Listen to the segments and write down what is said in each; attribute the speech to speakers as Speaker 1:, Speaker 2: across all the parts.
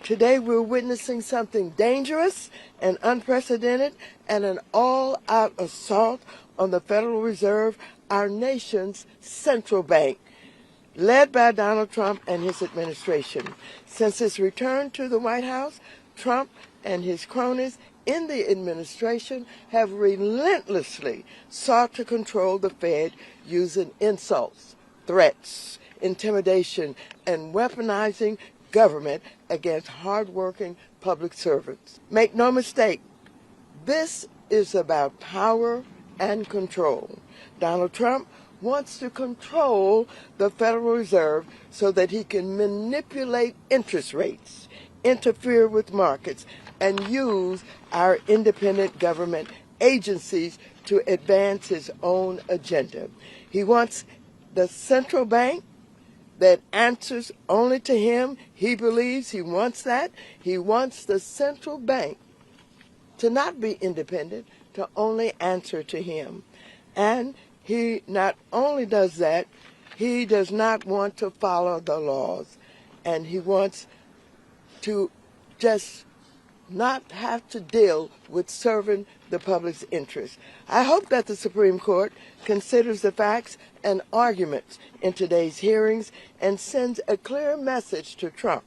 Speaker 1: Today we're witnessing something dangerous and unprecedented, and an all-out assault on the Federal Reserve, our nation's central bank, led by Donald Trump and his administration. Since his return to the White House, Trump and his cronies in the administration have relentlessly sought to control the Fed using insults, threats, intimidation, and weaponizing government against hardworking public servants. Make no mistake, this is about power and control. Donald Trump wants to control the Federal Reserve so that he can manipulate interest rates, interfere with markets, and use our independent government agencies to advance his own agenda. He wants the central bank that answers only to him. He believes he wants that. He wants the central bank to not be independent, to only answer to him. And he not only does that, he does not want to follow the laws. And he wants to just not have to deal with serving the public's interest. I hope that the Supreme Court considers the facts and arguments in today's hearings and sends a clear message to Trump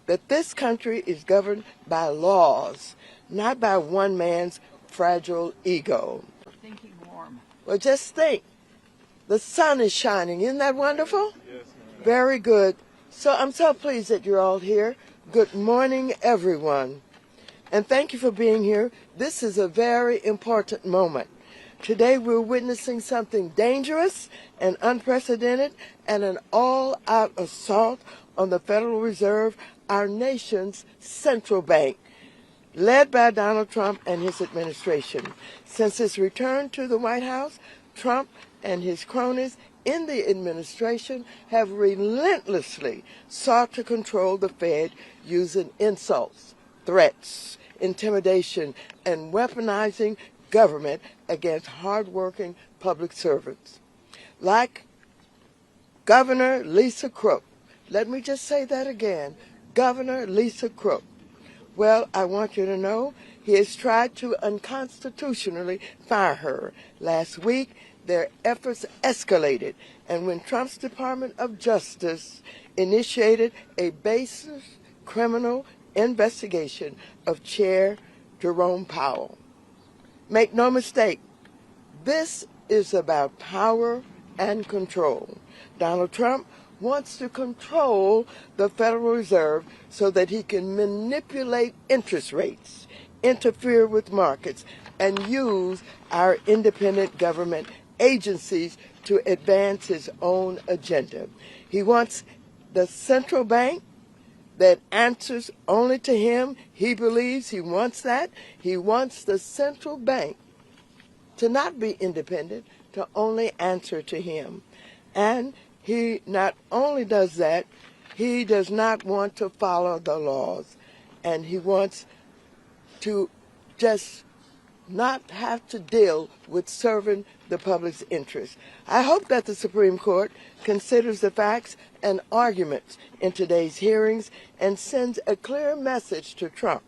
Speaker 1: that this country is governed by laws, not by one man's fragile ego.
Speaker 2: Thinking warm.
Speaker 1: Well, just think. The sun is shining. Isn't that wonderful?
Speaker 3: Yes, ma'am.
Speaker 1: Very good. So I'm so pleased that you're all here. Good morning, everyone. And thank you for being here. This is a very important moment. Today we're witnessing something dangerous and unprecedented, and an all-out assault on the Federal Reserve, our nation's central bank, led by Donald Trump and his administration. Since his return to the White House, Trump and his cronies in the administration have relentlessly sought to control the Fed using insults, threats, intimidation, and weaponizing government against hardworking public servants. Like Governor Lisa Crook. Let me just say that again. Governor Lisa Crook. Well, I want you to know he has tried to unconstitutionally fire her. Last week, their efforts escalated, and when Trump's Department of Justice initiated a baseless criminal investigation of Chair Jerome Powell. Make no mistake, this is about power and control. Donald Trump wants to control the Federal Reserve so that he can manipulate interest rates, interfere with markets, and use our independent government agencies to advance his own agenda. He wants the central bank that answers only to him. He believes he wants that. He wants the central bank to not be independent, to only answer to him. And he not only does that, he does not want to follow the laws. And he wants to just not have to deal with serving the public's interest. I hope that the Supreme Court considers the facts and arguments in today's hearings and sends a clear message to Trump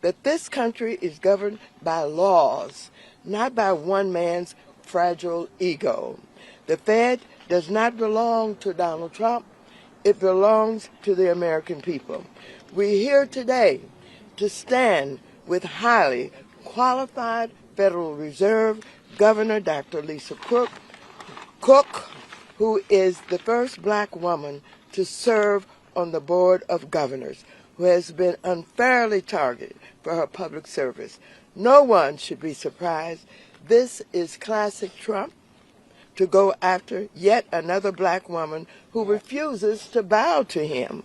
Speaker 1: that this country is governed by laws, not by one man's fragile ego. The Fed does not belong to Donald Trump. It belongs to the American people. We're here today to stand with highly qualified Federal Reserve Governor Dr. Lisa Cook, who is the first black woman to serve on the Board of Governors, who has been unfairly targeted for her public service. No one should be surprised. This is classic Trump, to go after yet another black woman who refuses to bow to him.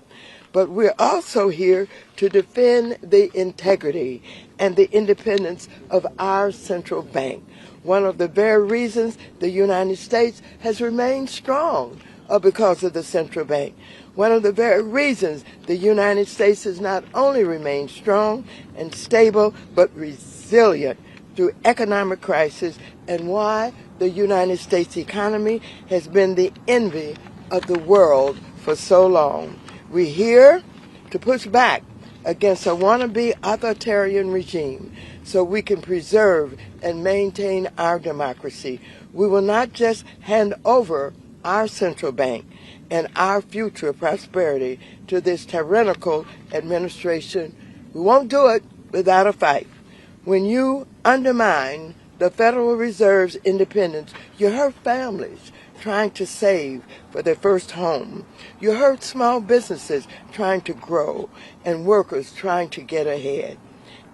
Speaker 1: But we're also here to defend the integrity and the independence of our central bank. One of the very reasons the United States has remained strong because of the central bank. One of the very reasons the United States has not only remained strong and stable, but resilient through economic crisis, and why the United States economy has been the envy of the world for so long. We're here to push back against a wannabe authoritarian regime so we can preserve and maintain our democracy. We will not just hand over our central bank and our future prosperity to this tyrannical administration. We won't do it without a fight. When you undermine the Federal Reserve's independence, you hurt families trying to save for their first home. You hurt small businesses trying to grow and workers trying to get ahead,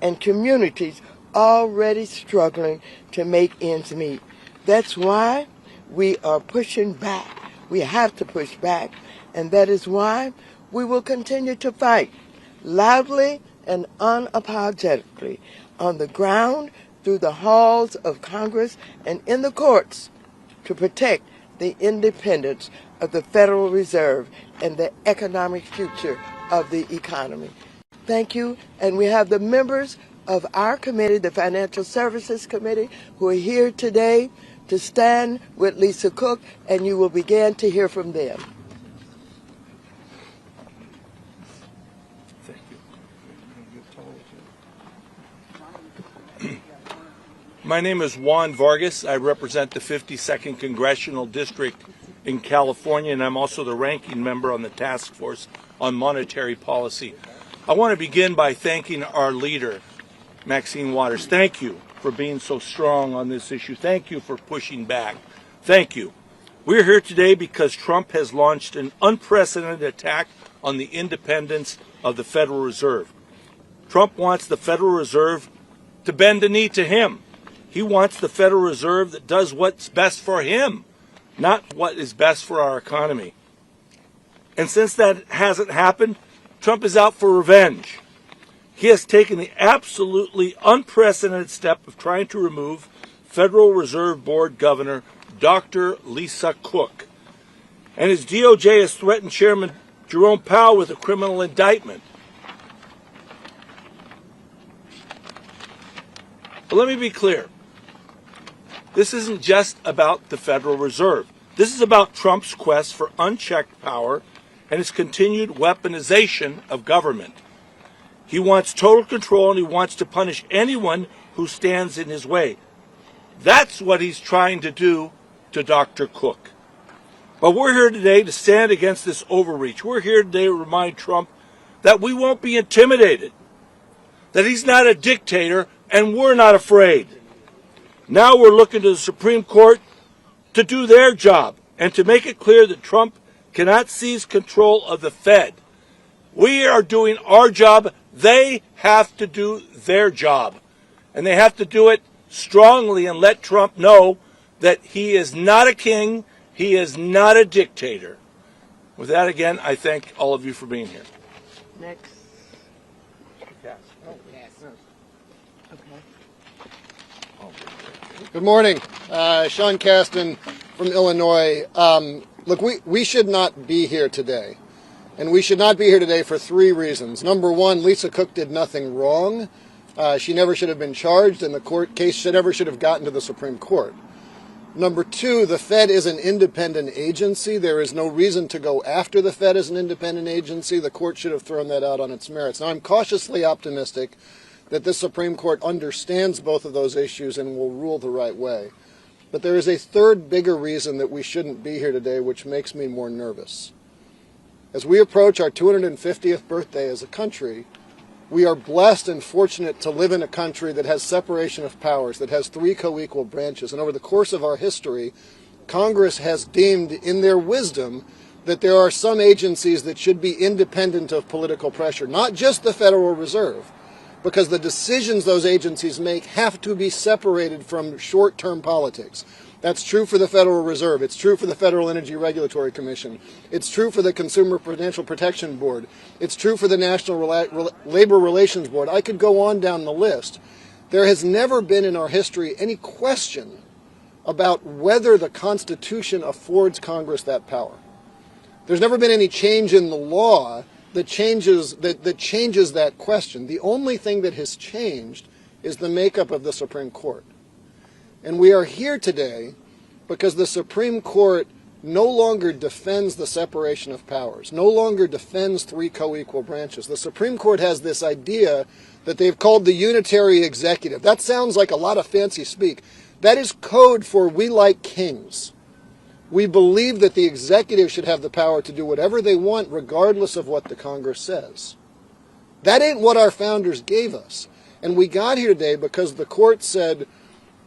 Speaker 1: and communities already struggling to make ends meet. That's why we are pushing back. We have to push back, and that is why we will continue to fight loudly and unapologetically on the ground, through the halls of Congress, and in the courts to protect the independence of the Federal Reserve and the economic future of the economy. Thank you, and we have the members of our committee, the Financial Services Committee, who are here today to stand with Lisa Cook, and you will begin to hear from them.
Speaker 2: Thank you. My name is Juan Vargas. I represent the 52nd Congressional District in California, and I'm also the ranking member on the Task Force on Monetary Policy. I want to begin by thanking our leader, Maxine Waters. Thank you for being so strong on this issue. Thank you for pushing back. Thank you. We're here today because Trump has launched an unprecedented attack on the independence of the Federal Reserve. Trump wants the Federal Reserve to bend the knee to him. He wants the Federal Reserve that does what's best for him, not what is best for our economy. And since that hasn't happened, Trump is out for revenge. He has taken the absolutely unprecedented step of trying to remove Federal Reserve Board Governor Dr. Lisa Cook. And his DOJ has threatened Chairman Jerome Powell with a criminal indictment. But let me be clear. This isn't just about the Federal Reserve. This is about Trump's quest for unchecked power and his continued weaponization of government. He wants total control, and he wants to punish anyone who stands in his way. That's what he's trying to do to Dr. Cook. But we're here today to stand against this overreach. We're here today to remind Trump that we won't be intimidated, that he's not a dictator, and we're not afraid. Now we're looking to the Supreme Court to do their job and to make it clear that Trump cannot seize control of the Fed. We are doing our job. They have to do their job. And they have to do it strongly and let Trump know that he is not a king, he is not a dictator. With that, again, I thank all of you for being here.
Speaker 1: Next.
Speaker 3: Good morning. Sean Casten from Illinois. Look, we should not be here today. And we should not be here today for three reasons. Number one, Lisa Cook did nothing wrong. She never should have been charged, and the court case never should have gotten to the Supreme Court. Number two, the Fed is an independent agency. There is no reason to go after the Fed as an independent agency. The court should have thrown that out on its merits. Now, I'm cautiously optimistic that the Supreme Court understands both of those issues and will rule the right way. But there is a third bigger reason that we shouldn't be here today, which makes me more nervous. As we approach our 250th birthday as a country, we are blessed and fortunate to live in a country that has separation of powers, that has three co-equal branches. And over the course of our history, Congress has deemed in their wisdom that there are some agencies that should be independent of political pressure, not just the Federal Reserve, because the decisions those agencies make have to be separated from short-term politics. That's true for the Federal Reserve. It's true for the Federal Energy Regulatory Commission. It's true for the Consumer Financial Protection Board. It's true for the National Labor Relations Board. I could go on down the list. There has never been in our history any question about whether the Constitution affords Congress that power. There's never been any change in the law that changes that question. The only thing that has changed is the makeup of the Supreme Court. And we are here today because the Supreme Court no longer defends the separation of powers, no longer defends three co-equal branches. The Supreme Court has this idea that they've called the unitary executive. That sounds like a lot of fancy speak. That is code for we like kings. We believe that the executive should have the power to do whatever they want regardless of what the Congress says. That ain't what our founders gave us. And we got here today because the court said,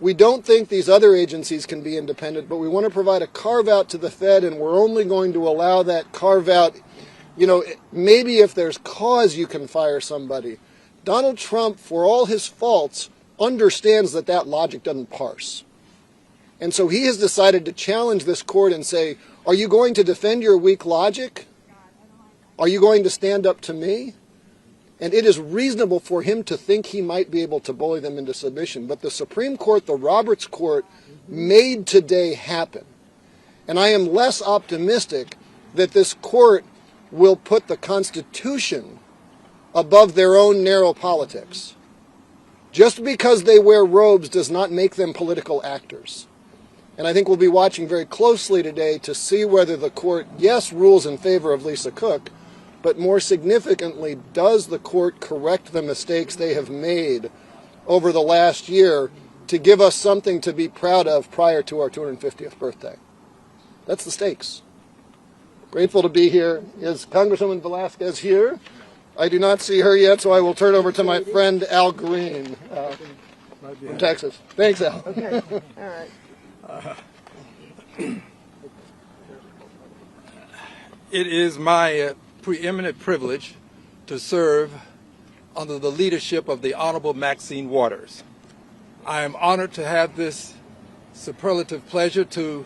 Speaker 3: we don't think these other agencies can be independent, but we want to provide a carve-out to the Fed, and we're only going to allow that carve-out, maybe if there's cause you can fire somebody. Donald Trump, for all his faults, understands that that logic doesn't parse. And so he has decided to challenge this court and say, are you going to defend your weak logic? Are you going to stand up to me? And it is reasonable for him to think he might be able to bully them into submission. But the Supreme Court, the Roberts Court, made today happen. And I am less optimistic that this court will put the Constitution above their own narrow politics. Just because they wear robes does not make them political actors. And I think we'll be watching very closely today to see whether the court, yes, rules in favor of Lisa Cook, but more significantly, does the court correct the mistakes they have made over the last year to give us something to be proud of prior to our 250th birthday? That's the stakes. Grateful to be here. Is Congresswoman Velasquez here? I do not see her yet, so I will turn over to my friend Al Green from Texas. Thanks, Al.
Speaker 1: Okay. All right.
Speaker 4: It is my preeminent privilege to serve under the leadership of the Honorable Maxine Waters. I am honored to have this superlative pleasure to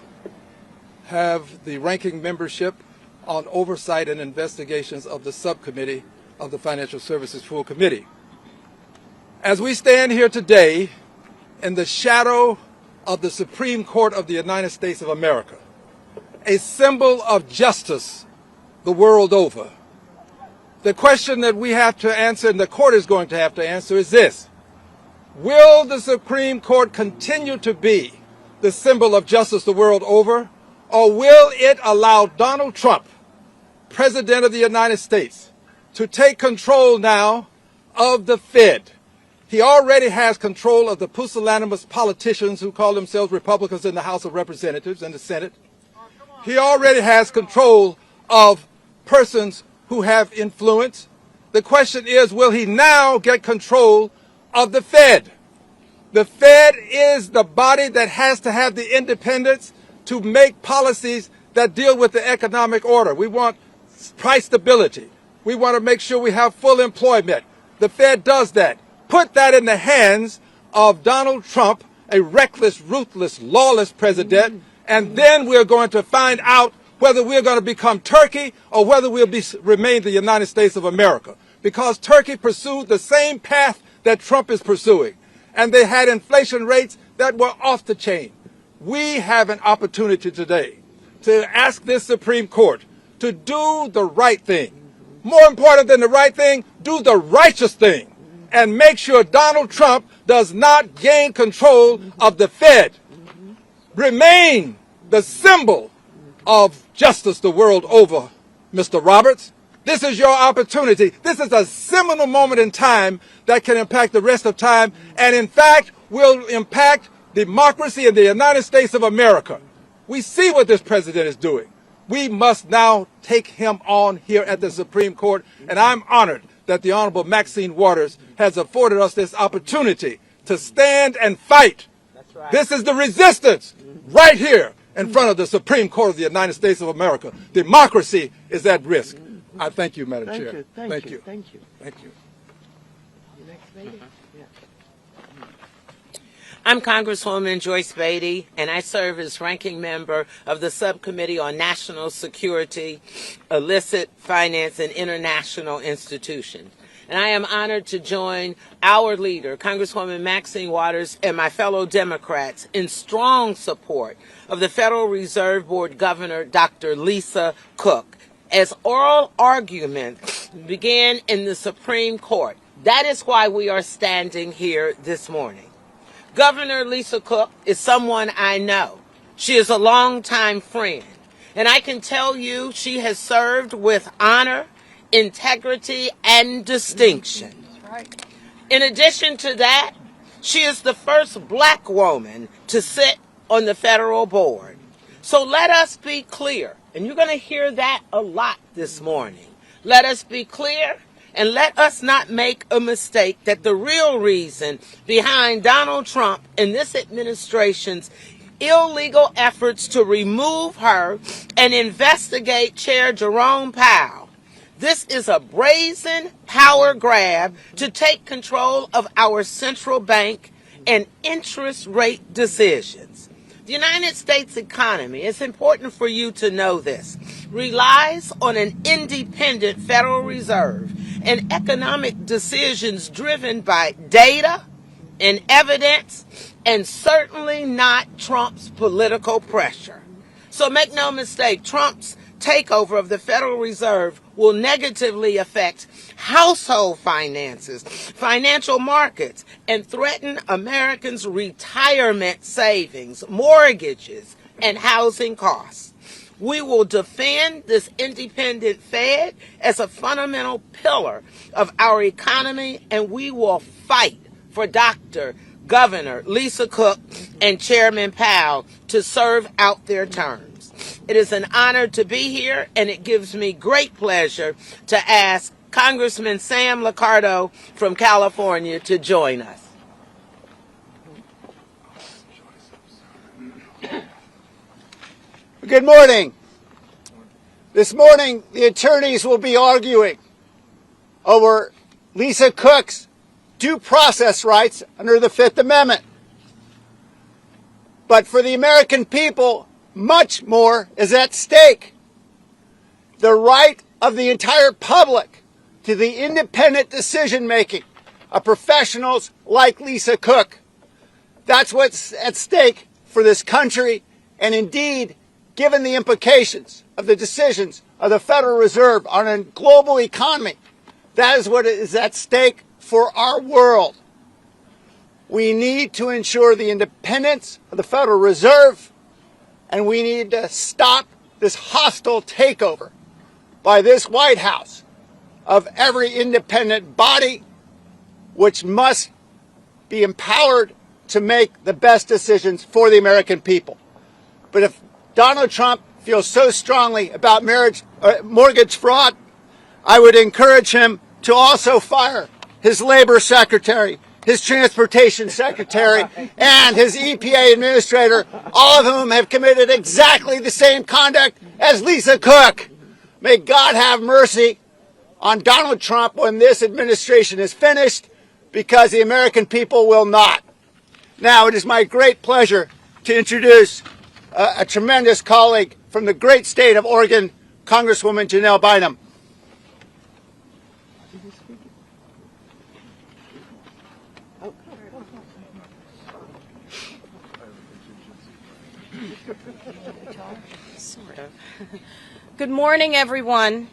Speaker 4: have the ranking membership on oversight and investigations of the subcommittee of the Financial Services Full Committee. As we stand here today in the shadow of the Supreme Court of the United States of America, a symbol of justice the world over, the question that we have to answer, and the court is going to have to answer, is this: will the Supreme Court continue to be the symbol of justice the world over, or will it allow Donald Trump, President of the United States, to take control now of the Fed? He already has control of the pusillanimous politicians who call themselves Republicans in the House of Representatives and the Senate. He already has control of persons who have influence. The question is, will he now get control of the Fed? The Fed is the body that has to have the independence to make policies that deal with the economic order. We want price stability. We want to make sure we have full employment. The Fed does that. Put that in the hands of Donald Trump, a reckless, ruthless, lawless president, and then we're going to find out whether we're going to become Turkey or whether we'll remain the United States of America. Because Turkey pursued the same path that Trump is pursuing, and they had inflation rates that were off the chain. We have an opportunity today to ask this Supreme Court to do the right thing. More important than the right thing, do the righteous thing, and make sure Donald Trump does not gain control of the Fed. Remain the symbol of justice the world over, Mr. Roberts. This is your opportunity. This is a seminal moment in time that can impact the rest of time, and in fact will impact democracy in the United States of America. We see what this president is doing. We must now take him on here at the Supreme Court, and I'm honored that the Honorable Maxine Waters has afforded us this opportunity to stand and fight. That's right. This is the resistance right here in front of the Supreme Court of the United States of America. Democracy is at risk. I thank you, Madam Chair.
Speaker 1: Thank you. Thank you.
Speaker 5: The next lady? I'm Congresswoman Joyce Beatty, and I serve as ranking member of the Subcommittee on National Security, Illicit Finance, and International Institutions. And I am honored to join our leader, Congresswoman Maxine Waters, and my fellow Democrats in strong support of the Federal Reserve Board Governor, Dr. Lisa Cook, as oral arguments began in the Supreme Court. That is why we are standing here this morning. Governor Lisa Cook is someone I know. She is a longtime friend. And I can tell you she has served with honor, integrity, and distinction. In addition to that, she is the first black woman to sit on the federal board. So let us be clear, and you're going to hear that a lot this morning. Let us be clear, and let us not make a mistake that the real reason behind Donald Trump and this administration's illegal efforts to remove her and investigate Chair Jerome Powell. This is a brazen power grab to take control of our central bank and interest rate decisions. The United States economy, it's important for you to know this, relies on an independent Federal Reserve and economic decisions driven by data and evidence, and certainly not Trump's political pressure. So make no mistake, Trump's takeover of the Federal Reserve will negatively affect household finances, financial markets, and threaten Americans' retirement savings, mortgages, and housing costs. We will defend this independent Fed as a fundamental pillar of our economy, and we will fight for Dr. Governor Lisa Cook and Chairman Powell to serve out their terms. It is an honor to be here, and it gives me great pleasure to ask Congressman Sam Licardo from California to join us.
Speaker 6: Good morning. This morning, the attorneys will be arguing over Lisa Cook's due process rights under the Fifth Amendment. But for the American people, much more is at stake. The right of the entire public to the independent decision-making of professionals like Lisa Cook. That's what's at stake for this country, and indeed, given the implications of the decisions of the Federal Reserve on a global economy, that is what is at stake for our world. We need to ensure the independence of the Federal Reserve, and we need to stop this hostile takeover by this White House of every independent body, which must be empowered to make the best decisions for the American people. But if Donald Trump feels so strongly about mortgage fraud, I would encourage him to also fire his labor secretary, his transportation secretary, and his EPA administrator, all of whom have committed exactly the same conduct as Lisa Cook. May God have mercy on Donald Trump when this administration is finished, because the American people will not. Now, it is my great pleasure to introduce a tremendous colleague from the great state of Oregon, Congresswoman Janelle Binham.
Speaker 7: Good morning, everyone.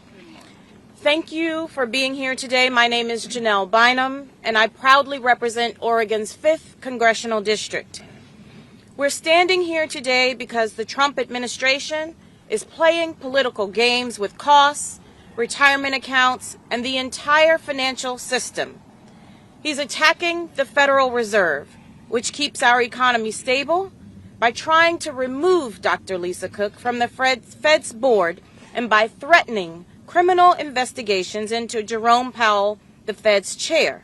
Speaker 7: Thank you for being here today. My name is Janelle Binham, and I proudly represent Oregon's 5th Congressional District. We're standing here today because the Trump administration is playing political games with costs, retirement accounts, and the entire financial system. He's attacking the Federal Reserve, which keeps our economy stable, by trying to remove Dr. Lisa Cook from the Fed's board, and by threatening criminal investigations into Jerome Powell, the Fed's chair.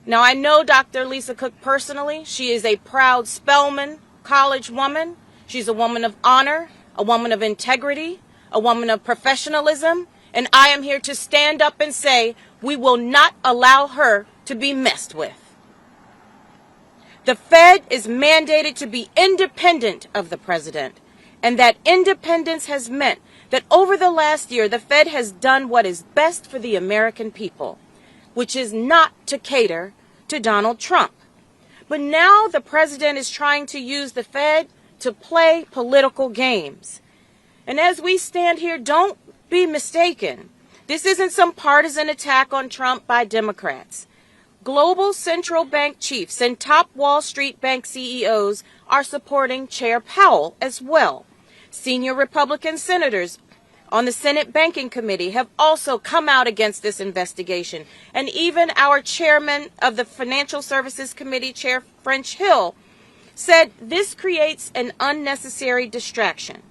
Speaker 7: Now, I know Dr. Lisa Cook personally. She is a proud Spelman College woman. She's a woman of honor, a woman of integrity, a woman of professionalism, and I am here to stand up and say we will not allow her to be messed with. The Fed is mandated to be independent of the president, and that independence has meant that over the last year, the Fed has done what is best for the American people, which is not to cater to Donald Trump. But now the president is trying to use the Fed to play political games. And as we stand here, don't be mistaken. This isn't some partisan attack on Trump by Democrats. Global central bank chiefs and top Wall Street bank CEOs are supporting Chair Powell as well. Senior Republican senators on the Senate Banking Committee have also come out against this investigation. And even our chairman of the Financial Services Committee, Chair French Hill, said this creates an unnecessary distraction.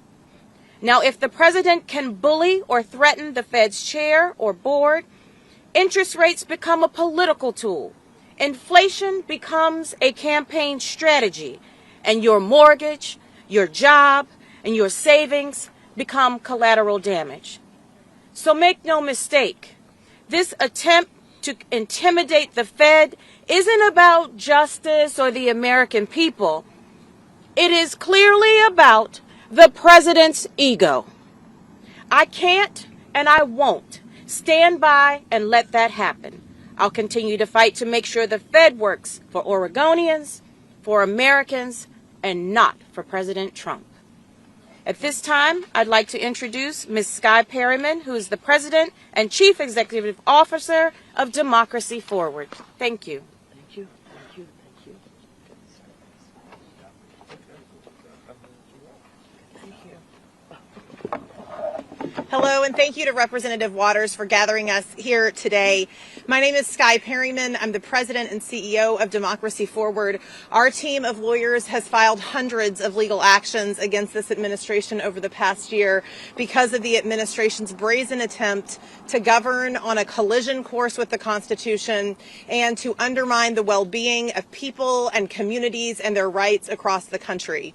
Speaker 7: Now, if the president can bully or threaten the Fed's chair or board, interest rates become a political tool. Inflation becomes a campaign strategy, and your mortgage, your job, and your savings become collateral damage. So make no mistake, this attempt to intimidate the Fed isn't about justice or the American people. It is clearly about the president's ego. I can't and I won't stand by and let that happen. I'll continue to fight to make sure the Fed works for Oregonians, for Americans, and not for President Trump. At this time, I'd like to introduce Ms. Skye Perryman, who is the President and Chief Executive Officer of Democracy Forward. Thank you.
Speaker 1: Thank you. Thank you. Thank you.
Speaker 8: Hello, and thank you to Representative Waters for gathering us here today. My name is Skye Perryman. I'm the President and CEO of Democracy Forward. Our team of lawyers has filed hundreds of legal actions against this administration over the past year because of the administration's brazen attempt to govern on a collision course with the Constitution and to undermine the well-being of people and communities and their rights across the country.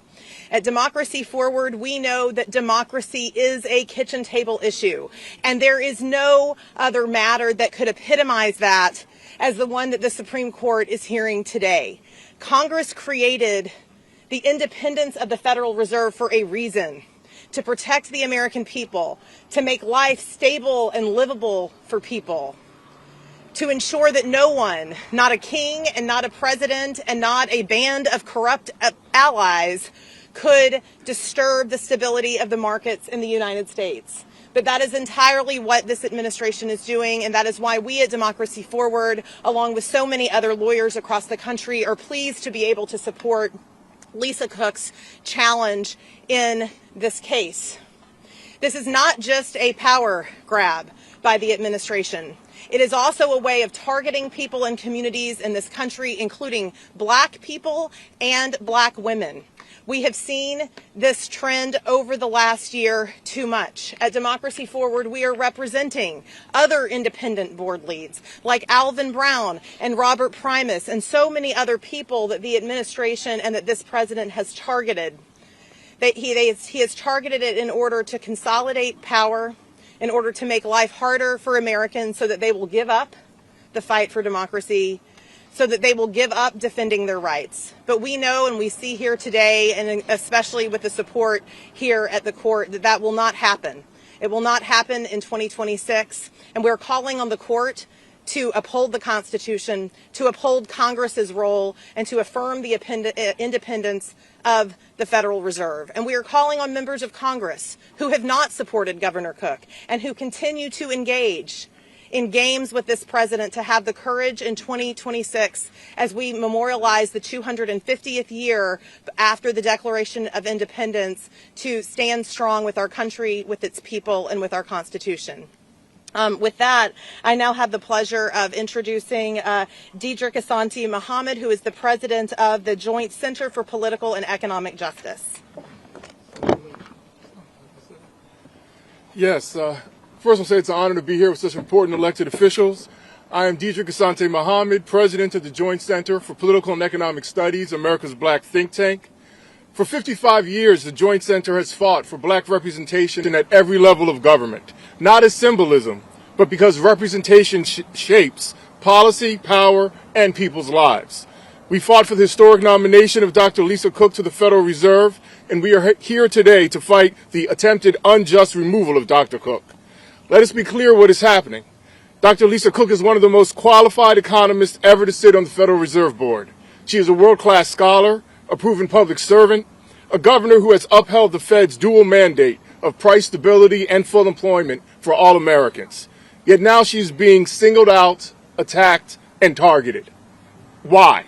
Speaker 8: At Democracy Forward, we know that democracy is a kitchen table issue, and there is no other matter that could epitomize that as the one that the Supreme Court is hearing today. Congress created the independence of the Federal Reserve for a reason: to protect the American people, to make life stable and livable for people, to ensure that no one, not a king and not a president and not a band of corrupt allies, could disturb the stability of the markets in the United States. But that is entirely what this administration is doing, and that is why we at Democracy Forward, along with so many other lawyers across the country, are pleased to be able to support Lisa Cook's challenge in this case. This is not just a power grab by the administration. It is also a way of targeting people and communities in this country, including Black people and Black women. We have seen this trend over the last year too much. At Democracy Forward, we are representing other independent board leads like Alvin Brown and Robert Primus and so many other people that the administration and that this president has targeted. He has targeted it in order to consolidate power, in order to make life harder for Americans so that they will give up the fight for democracy, so that they will give up defending their rights. But we know and we see here today, and especially with the support here at the court, that that will not happen. It will not happen in 2026. And we're calling on the court to uphold the Constitution, to uphold Congress's role, and to affirm the independence of the Federal Reserve. And we are calling on members of Congress who have not supported Governor Cook and who continue to engage in games with this president to have the courage in 2026, as we memorialize the 250th year after the Declaration of Independence, to stand strong with our country, with its people, and with our Constitution. With that, I now have the pleasure of introducing Deidre Asante Muhammad, who is the president of the Joint Center for Political and Economic Justice.
Speaker 9: Yes, first I'll say it's an honor to be here with such important elected officials. I am Deidre Asante Muhammad, president of the Joint Center for Political and Economic Studies, America's Black think tank. For 55 years, the Joint Center has fought for black representation at every level of government, not as symbolism, but because representation shapes policy, power, and people's lives. We fought for the historic nomination of Dr. Lisa Cook to the Federal Reserve, and we are here today to fight the attempted unjust removal of Dr. Cook. Let us be clear what is happening. Dr. Lisa Cook is one of the most qualified economists ever to sit on the Federal Reserve Board. She is a world-class scholar, a proven public servant, a governor who has upheld the Fed's dual mandate of price stability and full employment for all Americans. Yet now she's being singled out, attacked, and targeted. Why?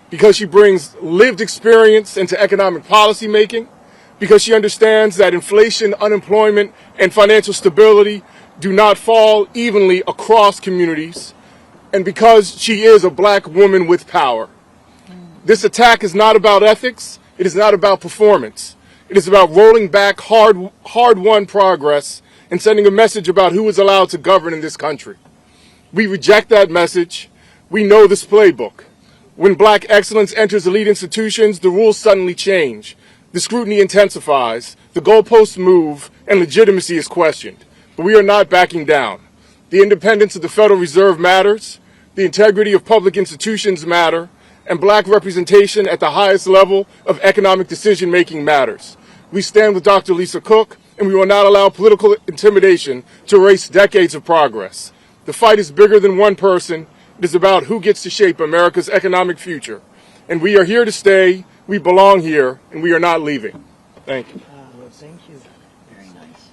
Speaker 9: Because she brings lived experience into economic policy making, because she understands that inflation, unemployment, and financial stability do not fall evenly across communities, and because she is a black woman with power. This attack is not about ethics. It is not about performance. It is about rolling back hard-won progress and sending a message about who is allowed to govern in this country. We reject that message. We know this playbook. When black excellence enters elite institutions, the rules suddenly change. The scrutiny intensifies, the goalposts move, and legitimacy is questioned. But we are not backing down. The independence of the Federal Reserve matters, the integrity of public institutions matter, and black representation at the highest level of economic decision-making matters. We stand with Dr. Lisa Cook, and we will not allow political intimidation to erase decades of progress. The fight is bigger than one person. It is about who gets to shape America's economic future. And we are here to stay, we belong here, and we are not leaving. Thank you.
Speaker 1: Thank you. Very nice.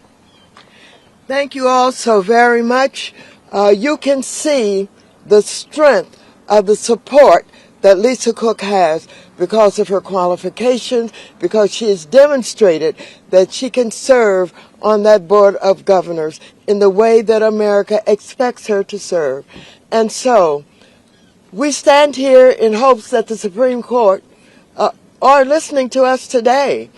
Speaker 1: Thank you all so very much. You can see the strength of the support that Lisa Cook has because of her qualifications, because she has demonstrated that she can serve on that board of governors in the way that America expects her to serve. And so we stand here in hopes that the Supreme Court are listening to us today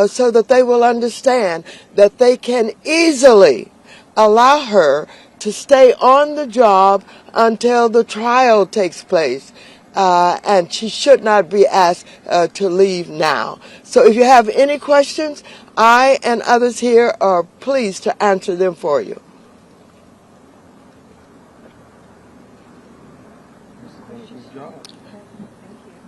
Speaker 1: so that they will understand that they can easily allow her to stay on the job until the trial takes place. And she should not be asked to leave now. So if you have any questions, I and others here are pleased to answer them for you.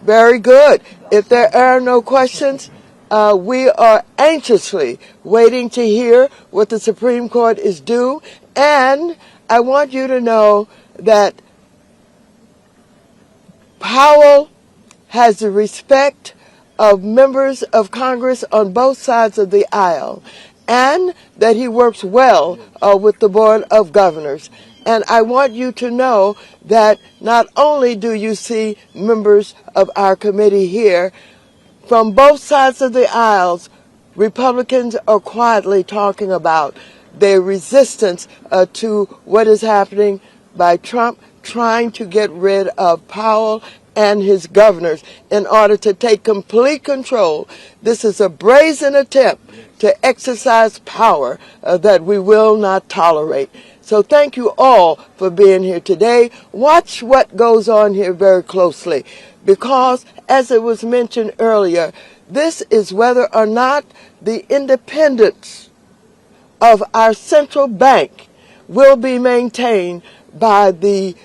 Speaker 1: Very good. If there are no questions, we are anxiously waiting to hear what the Supreme Court is due. And I want you to know that Powell has the respect of members of Congress on both sides of the aisle, and that he works well with the Board of Governors. And I want you to know that not only do you see members of our committee here, from both sides of the aisles, Republicans are quietly talking about their resistance to what is happening by Trump trying to get rid of Powell and his governors in order to take complete control. This is a brazen attempt to exercise power that we will not tolerate. So thank you all for being here today. Watch what goes on here very closely, because as it was mentioned earlier, this is whether or not the independence of our central bank will be maintained by the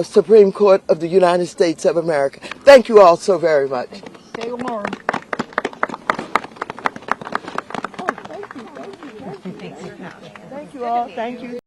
Speaker 1: Supreme Court of the United States of America. Thank you all so very much.
Speaker 6: Stay warm.
Speaker 1: Thank you all. Thank you.